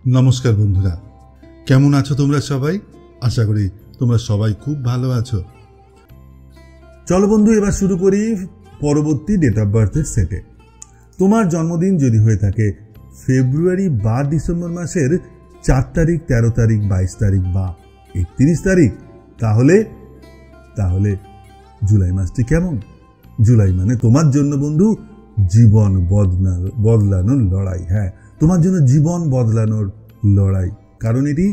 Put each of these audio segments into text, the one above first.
নমস্কার বন্ধুরা, কেমন আছো তোমরা সবাই? আশা করি তোমরা সবাই খুব ভালো আছো। চলো বন্ধু, এবার শুরু করি পরবর্তী ডেট অফ বার্থের সেটে। তোমার জন্মদিন যদি হয়ে থাকে ফেব্রুয়ারি বা ডিসেম্বর মাসের 4 তারিখ, 13 তারিখ, 22 তারিখ বা 31 তারিখ, তাহলে জুলাই মাসটি কেমন? জুলাই মানে তোমার জন্য বন্ধু জীবন বদলানোর লড়াই। হ্যাঁ, তোমার জন্য জীবন বদলানোর লড়াই, কারণ এটি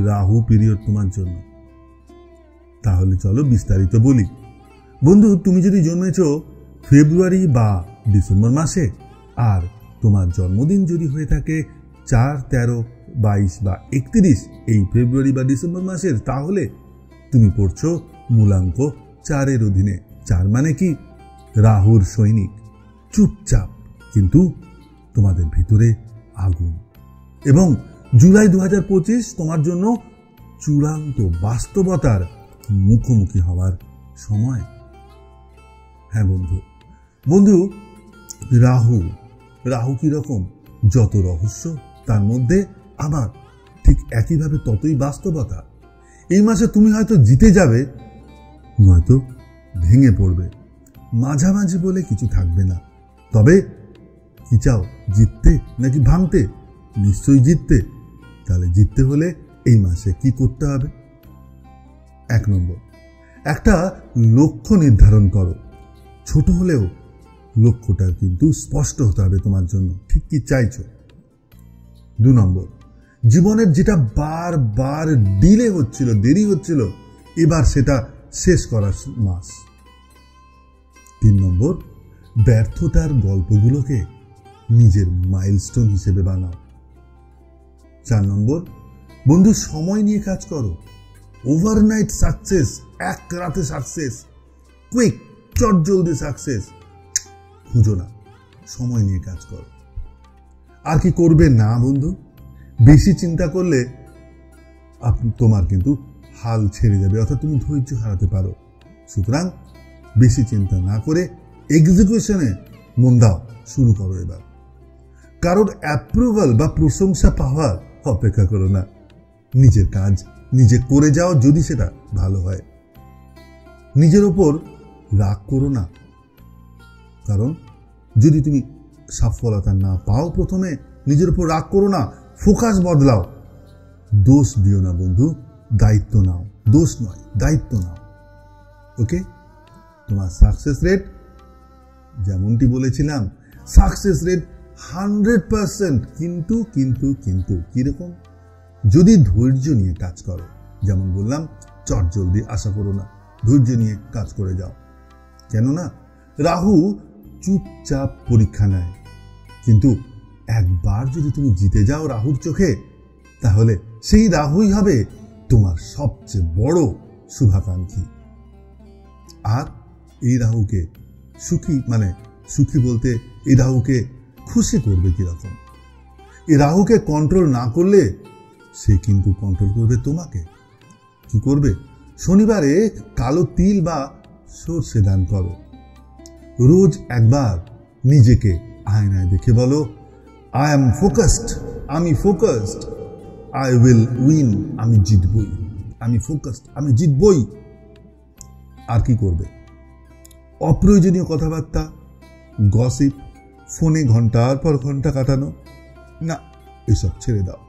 রাহু পিরিয়ড তোমার জন্য। তাহলে চলো বিস্তারিত বলি। বন্ধু, তুমি যদি জন্মেছ ফেব্রুয়ারি বা ডিসেম্বর মাসে আর তোমার জন্মদিন যদি হয়ে থাকে 4, 13, 22 বা 31 এই ফেব্রুয়ারি বা ডিসেম্বর মাসের, তাহলে তুমি পড়ছো মূলাঙ্ক 4-এর অধীনে। 4 মানে কি? রাহুর সৈনিক, চুপচাপ কিন্তু তোমাদের ভিতরে আগুন। এবং জুলাই 2025 তোমার জন্য চূড়ান্ত বাস্তবতার মুখোমুখি হওয়ার সময়। হ্যাঁ বন্ধু, রাহু কিরকম? যত রহস্য তার মধ্যে আবার ঠিক একইভাবে ততই বাস্তবতা। এই মাসে তুমি হয়তো জিতে যাবে, নয়তো ভেঙে পড়বে। মাঝামাঝি বলে কিছু থাকবে না। তবে কি চাও, জিততে নাকি ভাঙতে? নিশ্চয়ই জিততে। তাহলে জিততে হলে এই মাসে কি করতে হবে? 1 নম্বর, একটা লক্ষ্য নির্ধারণ করো। ছোট হলেও লক্ষ্যটা কিন্তু স্পষ্ট হতে হবে তোমার জন্য, ঠিক কি চাইছো। 2 নম্বর, জীবনের যেটা বারবার ডিলে হচ্ছিল, দেরি হচ্ছিল, এবার সেটা শেষ করার মাস। 3 নম্বর, ব্যর্থতার গল্পগুলোকে নিজের মাইলস্টোন হিসেবে বানাও। 4 নম্বর, বন্ধু সময় নিয়ে কাজ করো। ওভারনাইট সাকসেস, এক রাতে সাকসেস, কুইক চটজলদি সাকসেস খুঁজো না, সময় নিয়ে কাজ করো। আর কি করবে না বন্ধু? বেশি চিন্তা করলে তোমার কিন্তু হাল ছেড়ে যাবে, অর্থাৎ তুমি ধৈর্য হারাতে পারো। সুতরাং বেশি চিন্তা না করে এক্সিকিউশনে মন দাও, শুরু করো এবার। কারোর অ্যাপ্রুভাল বা প্রশংসা পাওয়ার অপেক্ষা করো না, নিজের কাজ নিজে করে যাও, যদি সেটা ভালো হয়। নিজের ওপর রাগ করো না, কারণ যদি তুমি সফলতা না পাও প্রথমে নিজের উপর রাগ করো না, ফোকাস বদলাও। দোষ দিও না বন্ধু, দায়িত্ব নাও। দোষ নয়, দায়িত্ব নাও। ওকে, তোমার সাকসেস রেট যেমনটি বলেছিলাম, সাকসেস রেট 100%, কিন্তু কিন্তু কিন্তু কিরকম? যদি ধৈর্য নিয়ে কাজ করো। যেমন বললাম, চটজলদি আশা করো না, ধৈর্য নিয়ে কাজ করে যাও। কেননা রাহু চুপচাপ পরীক্ষা নেয়, কিন্তু একবার যদি তুমি জিতে যাও রাহুর চোখে, তাহলে সেই রাহুই হবে তোমার সবচেয়ে বড় শুভাকাঙ্ক্ষী। আর এই রাহুকে সুখী বলতে এই রাহুকে খুশি করবে কিরকম? এই রাহুকে কন্ট্রোল না করলে সে কিন্তু কন্ট্রোল করবে তোমাকে। কি করবে? শনিবারে কালো তিল বা সর্ষে দান করো। রোজ একবার নিজেকে আয়নায় দেখে বলো, আই এম ফোকাসড, আমি ফোকাসড, আই উইল উইন, আমি জিতবই, আমি ফোকাসড, আমি জিতবই। আর কি করবে? অপ্রয়োজনীয় কথাবার্তা, গসিপ, ফোনে ঘন্টার পর ঘন্টা কাটানো না, এসব ছেড়ে দাও।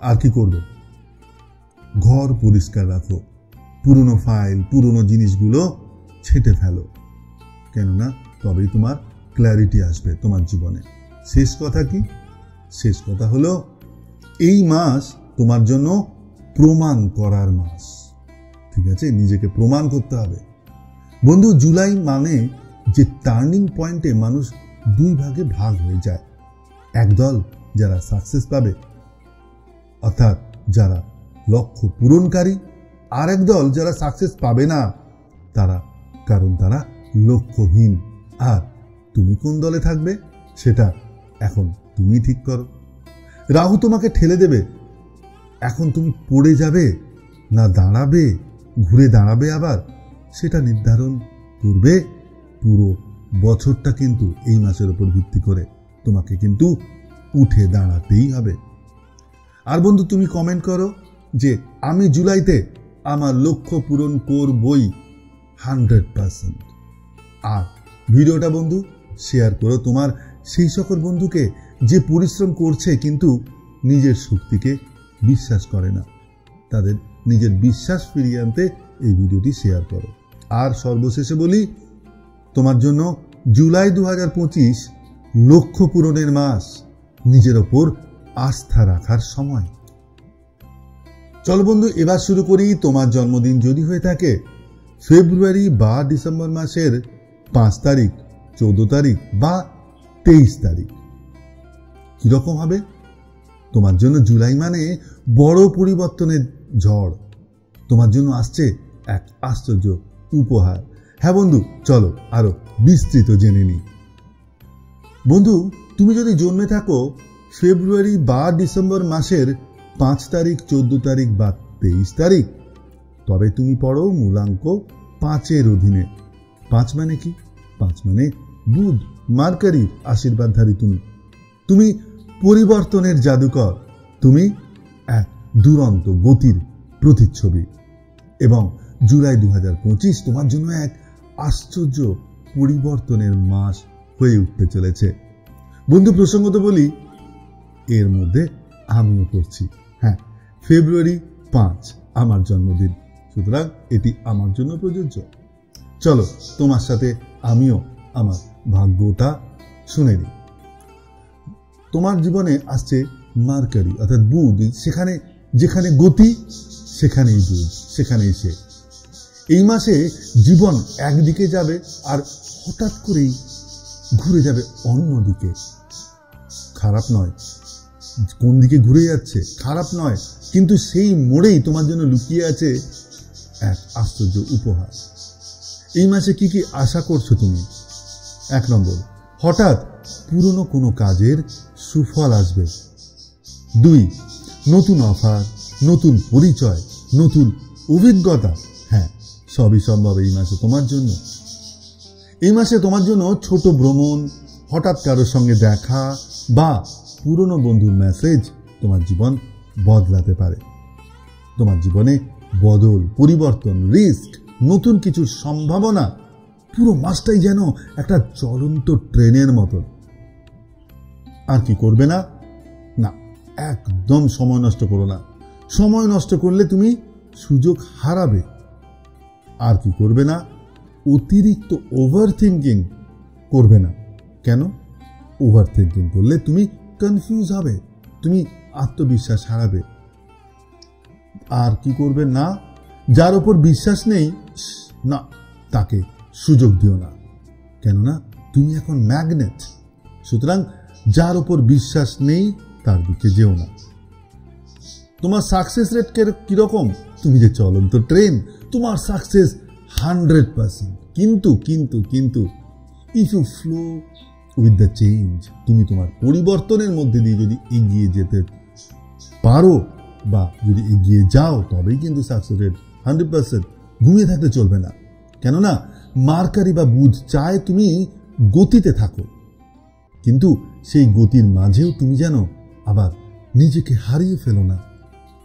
আর কি করবে? ঘর পরিষ্কার রাখো, পুরনো ফাইল, পুরনো জিনিসগুলো ছেঁটে ফেলো। কেননা তবেই তোমার ক্ল্যারিটি আসবে তোমার জীবনে। শেষ কথা কি? শেষ কথা হলো, এই মাস তোমার জন্য প্রমাণ করার মাস। ঠিক আছে, নিজেকে প্রমাণ করতে হবে। বন্ধু, জুলাই মানে যে টার্নিং পয়েন্টে মানুষ 2 ভাগে ভাগ হয়ে যায়। একদল যারা সাকসেস পাবে, অর্থাৎ যারা লক্ষ্য পূরণকারী, আর একদল যারা সাকসেস পাবে না, কারণ তারা লক্ষ্যহীন। আর তুমি কোন দলে থাকবে সেটা এখন তুমি ঠিক করো। রাহু তোমাকে ঠেলে দেবে, এখন তুমি পড়ে যাবে না দাঁড়াবে, ঘুরে দাঁড়াবে আবার, সেটা নির্ধারণ করবে পুরো বছরটা। কিন্তু এই মাসের উপর ভিত্তি করে তোমাকে কিন্তু উঠে দাঁড়াতেই হবে। আর বন্ধু তুমি কমেন্ট করো যে আমি জুলাইতে আমার লক্ষ্য পূরণ করবই 100%। আর ভিডিওটা বন্ধু শেয়ার করো তোমার সেই সকল বন্ধুকে যে পরিশ্রম করছে কিন্তু নিজের শক্তিকে বিশ্বাস করে না। তাদের নিজের বিশ্বাস ফিরিয়ে আনতে এই ভিডিওটি শেয়ার করো। আর সর্বশেষে বলি, তোমার জন্য জুলাই 2025 লক্ষ্য পূরণের মাস, নিজের ওপর আস্থা রাখার সময়। চলো বন্ধু এবার শুরু করি। তোমার জন্মদিন যদি হয়ে থাকে ফেব্রুয়ারি বা ডিসেম্বর মাসের 5 তারিখ, 14 তারিখ বা 23 তারিখ, কিরকম হবে? তোমার জন্য জুলাই মানে বড় পরিবর্তনের ঝড়। তোমার জন্য আসছে এক আশ্চর্য উপহার। হ্যাঁ বন্ধু, চলো আরো বিস্তৃত জেনে নিই। বন্ধু, তুমি যদি জন্মে থাকো ফেব্রুয়ারি বা ডিসেম্বর মাসের 5 তারিখ, 14 তারিখ বা 23 তারিখ, তবে তুমি পড়ো মূলাঙ্ক 5-এর অধীনে। 5 মানে কি? 5 মানে বুধ, মার্কারির আশীর্বাদধারী তুমি পরিবর্তনের জাদুকর। তুমি এক দুরন্ত গতির প্রতিচ্ছবি। এবং জুলাই 2025 তোমার জন্য এক আশ্চর্য পরিবর্তনের মাস হয়ে উঠতে চলেছে। বন্ধু প্রসঙ্গত বলি, এর মধ্যে আমিও করছি। হ্যাঁ, ফেব্রুয়ারি 5 আমার জন্মদিন, সুতরাং এটি আমার জন্য প্রযোজ্য। চলো তোমার সাথে আমিও আমার ভাগ্যটা শুনে নিই। তোমার জীবনে আসছে মার্কারি অর্থাৎ বুধ। সেখানে যেখানে গতি সেখানেই বুধ, সেখানেই সে। এই মাসে জীবন একদিকে যাবে আর হঠাৎ করেই ঘুরে যাবে অন্যদিকে। খারাপ নয়, কোন দিকে ঘুরে যাচ্ছে খারাপ নয়, কিন্তু সেই মোড়েই তোমার জন্য লুকিয়ে আছে এক আশ্চর্য উপহার। এই মাসে কি কি আশা করছো তুমি? 1 নম্বর, হঠাৎ পুরনো কোনো কাজের সুফল আসবে। 2, নতুন অফার, নতুন পরিচয়, নতুন অভিজ্ঞতা। হ্যাঁ, সবই সম্ভব এই মাসে তোমার জন্য। এই মাসে তোমার জন্য ছোট ভ্রমণ, হঠাৎ কারোর সঙ্গে দেখা বা পুরনো বন্ধুর মেসেজ তোমার জীবন বদলাতে পারে। তোমার জীবনে বদল, পরিবর্তন, রিস্ক, নতুন কিছুর সম্ভাবনা। পুরো মাসটাই যেন একটা চলন্ত ট্রেনের মতন। আর কি করবে না? না, একদম সময় নষ্ট করো না। সময় নষ্ট করলে তুমি সুযোগ হারাবে। আর কি করবে না? অতিরিক্ত ওভার থিঙ্কিং করবে না। কেন? ওভার থিঙ্কিং করলে তুমি কনফিউজ হবে, তুমি আত্মবিশ্বাস হারাবে। আর কি করবে না? যার উপর বিশ্বাস নেই না, তাকে সুযোগ দিও না। কেননা তুমি এখন ম্যাগনেট। সুতরাং যার উপর বিশ্বাস নেই তার দিকে যেও না। তোমার সাকসেস রেট কিরকম? তুমি যে চলন্ত ট্রেন, তোমার সাকসেস 100%। কিন্তু if you flow with the change, তুমি তোমার পরিবর্তনের মধ্যে দিয়ে যদি এগিয়ে যেতে পারো বা যদি এগিয়ে যাও, তবেই কিন্তু সাকসেস রেট 100%। ঘুমিয়ে থাকতে চলবে না। কেননা মার্কারি বা বুধ চায় তুমি গতিতে থাকো, কিন্তু সেই গতির মাঝেও তুমি যেন আবার নিজেকে হারিয়ে ফেলো না,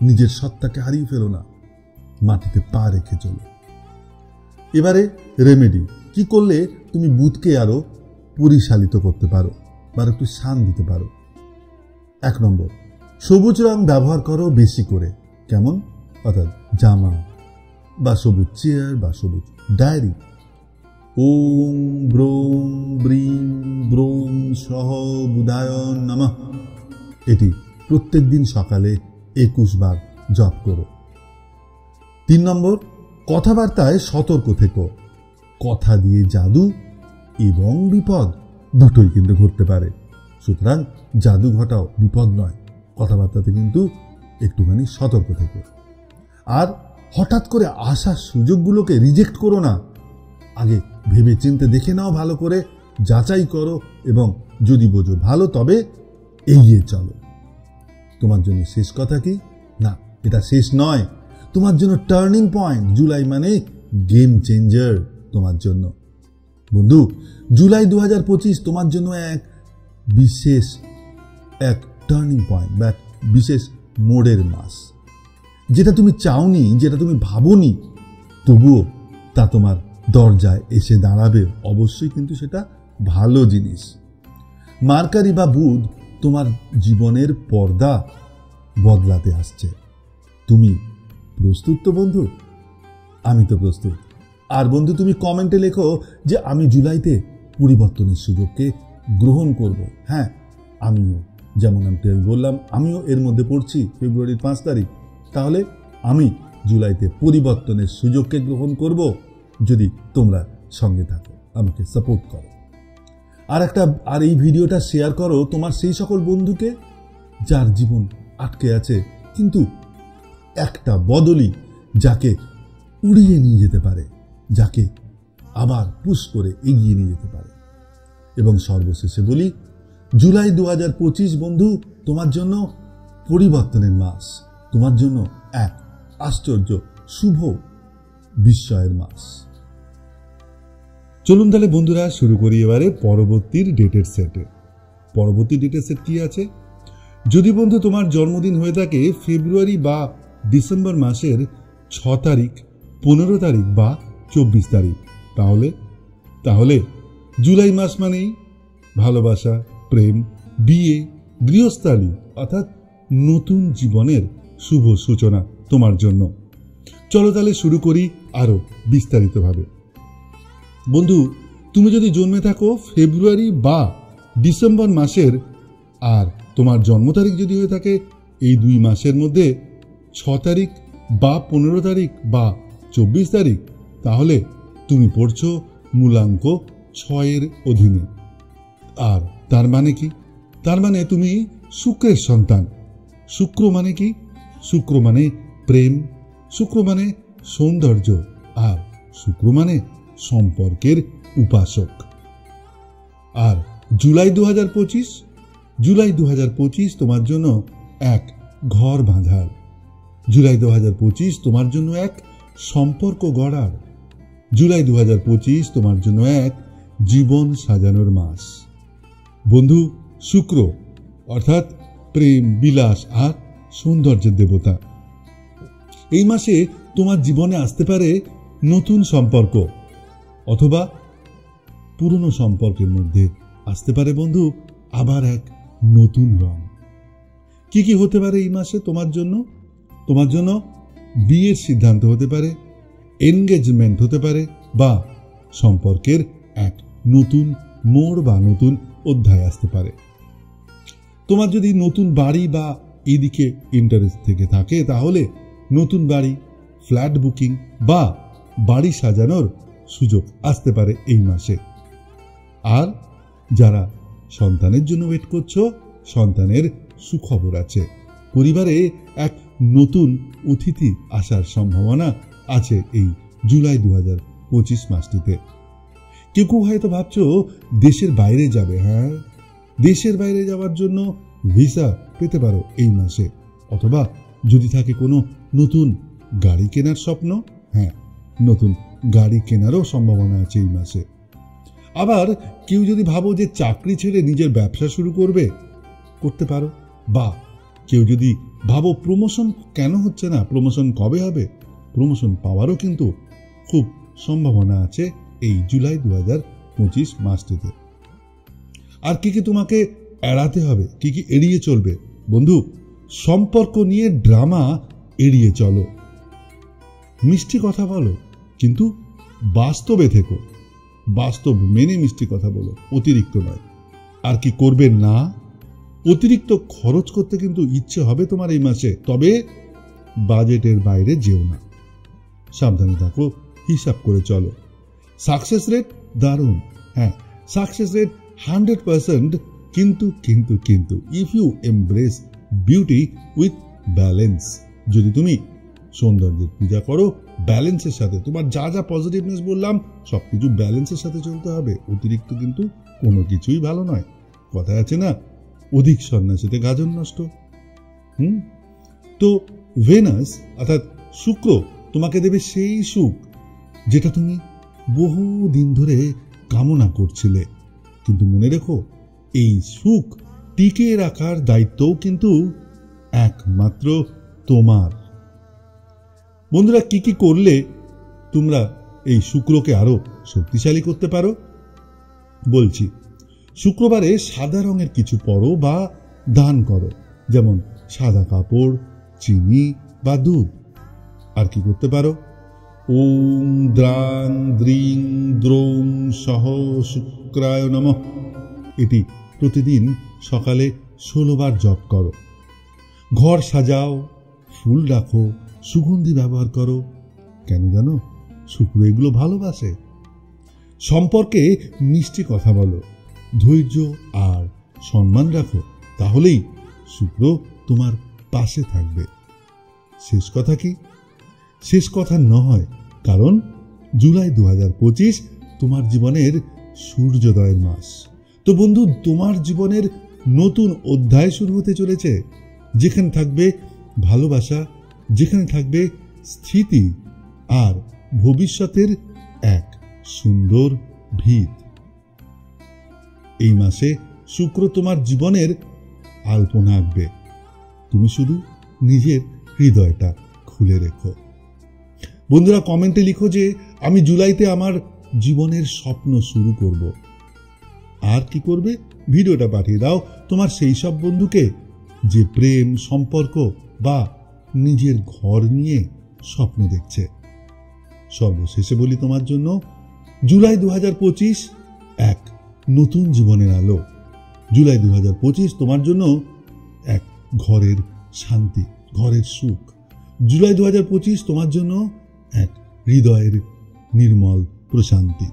নিজের সত্তাকে হারিয়ে ফেলো না। মাটিতে পা রেখে চলো। এবারে রেমেডি কি করলে তুমি বুধকে আরো পরিশালিত করতে পারো বা একটু শান দিতে পারো? 1 নম্বর, সবুজ রং ব্যবহার করো বেশি করে। কেমন? অর্থাৎ জামা বা সবুজ চেয়ার বা সবুজ ডায়েরি। ওম ব্রোম ব্রিম ব্রোম সহ বুধায় নমঃ, এটি প্রত্যেক দিন সকালে 21 বার জপ করো। 3 নম্বর, কথাবার্তায় সতর্ক থেকো। কথা দিয়ে জাদু এবং বিপদ দুটোই কিন্তু ঘটতে পারে। সুতরাং জাদু ঘটাও, বিপদ নয়। কথাবার্তাতে কিন্তু একটুখানি সতর্ক থেকো। আর হঠাৎ করে আসা সুযোগগুলোকে রিজেক্ট করো না। আগে ভেবে চিন্তে দেখে নাও, ভালো করে যাচাই করো এবং যদি বোঝো ভালো তবে এগিয়ে চলো। তোমার জন্য শেষ কথা কি? না, এটা শেষ নয়। তোমার জন্য টার্নিং পয়েন্ট। জুলাই মানে গেম চেঞ্জার তোমার জন্য। বন্ধু, জুলাই 2025 তোমার জন্য এক বিশেষ টার্নিং পয়েন্ট বা বিশেষ মোড়ের মাস। যেটা তুমি চাওনি, যেটা তুমি ভাবোনি, তবুও তা তোমার দরজায় এসে দাঁড়াবে। অবশ্যই কিন্তু সেটা ভালো জিনিস। মার্কারি বা বুধ তোমার জীবনের পর্দা বদলাতে আসছে। তুমি প্রস্তুত তো বন্ধু? আমি তো প্রস্তুত। আর বন্ধু, তুমি কমেন্টে লেখো যে আমি জুলাইতে পরিবর্তনের সুযোগকে গ্রহণ করব। হ্যাঁ, আমিও, যেমন আমি বললাম, আমিও এর মধ্যে পড়ছি, ফেব্রুয়ারির 5 তারিখ। তাহলে আমি জুলাইতে পরিবর্তনের সুযোগকে গ্রহণ করব যদি তোমরা সঙ্গে থাকো, আমাকে সাপোর্ট করো। আর এই ভিডিওটা শেয়ার করো তোমার সেই সকল বন্ধুকে যার জীবন আটকে আছে, কিন্তু একটা বদলি যাকে উড়িয়ে নিয়ে যেতে পারে, যাকে আবার পুশ করে এগিয়ে নিয়ে যেতে পারে। এবং সর্বশেষে বলি, জুলাই 2025 বন্ধু তোমার জন্য পরিবর্তনের মাস, তোমার জন্য এক আশ্চর্য শুভ বিস্ময়ের মাস। চলুন তাহলে বন্ধুরা শুরু করি এবারে পরবর্তী ডেটের সেটে। পরবর্তী ডেটের সেট কি আছে? যদি বন্ধু তোমার জন্মদিন হয়ে থাকে ফেব্রুয়ারি বা ডিসেম্বর মাসের 6 তারিখ, 15 তারিখ বা 24 তারিখ, তাহলে জুলাই মাস মানেই ভালোবাসা, প্রেম, বিয়ে, গৃহস্থালী অর্থাৎ নতুন জীবনের শুভ সূচনা তোমার জন্য। চলো তাহলে শুরু করি আরো বিস্তারিতভাবে। বন্ধু, তুমি যদি জন্মে থাকো ফেব্রুয়ারি বা ডিসেম্বর মাসের, আর তোমার জন্ম তারিখ যদি হয়ে থাকে এই 2 মাসের মধ্যে 6 তারিখ বা 15 তারিখ বা 24 তারিখ, তাহলে তুমি পড়ছো মূলাঙ্ক 6 এর অধীনে। আর তার মানে কি? তার মানে তুমি শুক্রের সন্তান। শুক্র মানে কি? শুক্র মানে প্রেম, শুক্র মানে সৌন্দর্য, আর শুক্র মানে সম্পর্কের উপাসক। আর জুলাই 2025 তোমার জন্য এক ঘর বাঁধার। জুলাই 2025 তোমার জন্য এক সম্পর্ক গড়ার। জুলাই 2025 তোমার জন্য এক জীবন সাজানোর মাস। বন্ধু, শুক্র অর্থাৎ প্রেম, বিলাস আর সৌন্দর্যের দেবতা। এই মাসে তোমার জীবনে আসতে পারে নতুন সম্পর্ক, অথবা পুরনো সম্পর্কের মধ্যে আসতে পারে বন্ধু আবার এক নতুন রং। কি কি হতে পারে এই মাসে তোমার জন্য? তোমার জন্য বিয়ের সিদ্ধান্ত হতে পারে, এনগেজমেন্ট হতে পারে, বা সম্পর্কের এক নতুন মোড় বা নতুন অধ্যায় আসতে পারে। তোমার যদি নতুন বাড়ি বা এদিকে ইন্টারেস্ট থেকে থাকে, তাহলে নতুন বাড়ি, ফ্ল্যাট বুকিং বা বাড়ি সাজানোর সুযোগ আসতে পারে এই মাসে। আর যারা সন্তানের জন্য ওয়েট করছো, সন্তানের সুখবর আছে। পরিবারে এক নতুন অতিথি আসার সম্ভাবনা আছে এই জুলাই 2025 মাসটিতে। কেউ কেউ হয়তো ভাবছো দেশের বাইরে যাবে। হ্যাঁ, দেশের বাইরে যাওয়ার জন্য ভিসা পেতে পারো এই মাসে। অথবা যদি থাকে কোনো নতুন গাড়ি কেনার স্বপ্ন, হ্যাঁ, নতুন গাড়ি কেনারও সম্ভাবনা আছে এই মাসে। আবার কেউ যদি ভাবো যে চাকরি ছেড়ে নিজের ব্যবসা শুরু করতে পারো। বা কেউ যদি ভাবো প্রমোশন কেন হচ্ছে না, প্রমোশন কবে হবে, প্রমোশন পাওয়ারও কিন্তু খুব সম্ভাবনা আছে এই জুলাই 2025 মাসটিতে। আর কি কি তোমাকে এড়াতে হবে, কি কি এড়িয়ে চলবে? বন্ধু, সম্পর্ক নিয়ে ড্রামা এড়িয়ে চলো। মিষ্টি কথা বলো, কিন্তু বাস্তবে থেকো। বাস্তব মেনে মিষ্টি কথা বলো, অতিরিক্ত নয়। আর কি করবে না? অতিরিক্ত খরচ করতে কিন্তু ইচ্ছে হবে তোমার এই মাসে, তবে বাজেটের বাইরে যেও না। সাবধানে থাকো, হিসাব করে চলো। সাকসেস রেট দারুণ। হ্যাঁ, সাকসেস রেট 100%, কিন্তু কিন্তু কিন্তু if you embrace beauty with balance. যদি তুমি সৌন্দর্যের পূজা করো ব্যালেন্সের সাথে, তোমার যা যা পজিটিভনেস বললাম সবকিছু ব্যালেন্সের সাথে চলতে হবে। অতিরিক্ত কিন্তু কোনো কিছুই ভালো নয়। কথায় আছে না, অধিক সন্ন্যাসীতে গাজন নষ্ট। তো ভেনাস অর্থাৎ শুক্র তোমাকে দেবে সেই সুখ যেটা তুমি বহু দিন ধরে কামনা করছিলে। কিন্তু মনে রেখো, এই সুখ টিকিয়ে রাখার দায়িত্বও কিন্তু একমাত্র তোমার। বন্ধুরা, কি কি করলে তোমরা এই শুক্রকে আরো শক্তিশালী করতে পারো বলছি। শুক্রবারে সাদা রঙের কিছু পরো বা দান করো, যেমন সাদা কাপড়, চিনি বা দুধ। আর কি করতে পারো? ওম দ্রাং দ্রিং দ্রৌং সহ শুক্রায় নমঃ, এটি প্রতিদিন সকালে 16 বার জপ করো। ঘর সাজাও, ফুল রাখো, সুগন্ধি ব্যবহার করো। কেন জানো? শুক্র এগুলো ভালোবাসে। সম্পর্কে মিষ্টি কথা বলো, ধৈর্য আর সম্মান রাখো, তাহলেই শুক্র তোমার পাশে থাকবে। শেষ কথা কি? শেষ কথা নয়, কারণ জুলাই 2025 তোমার জীবনের সূর্যোদয়ের মাস। তো বন্ধু, তোমার জীবনের নতুন অধ্যায় শুরু হতে চলেছে, যেখানে থাকবে ভালোবাসা, যেখানে থাকবে স্থিতি আর ভবিষ্যতের এক সুন্দর ভিত। এই মাসে শুক্র তোমার জীবনের আলপনা আঁকবে, তুমি শুধু নিজের হৃদয়টা খুলে রেখো। বন্ধুরা, কমেন্টে লিখো যে আমি জুলাইতে আমার জীবনের স্বপ্ন শুরু করব। আর কি করবে? ভিডিওটা পাঠিয়ে দাও তোমার সেই সব বন্ধুকে যে প্রেম, সম্পর্ক বা নিজের ঘর নিয়ে স্বপ্ন দেখছে। সর্বশেষে বলি, তোমার জন্য জুলাই 2025 এক নতুন জীবনের আলো। জুলাই 2025 তোমার জন্য এক ঘরের শান্তি, ঘরের সুখ। জুলাই 2025 তোমার জন্য এক হৃদয়ের নির্মল প্রশান্তি।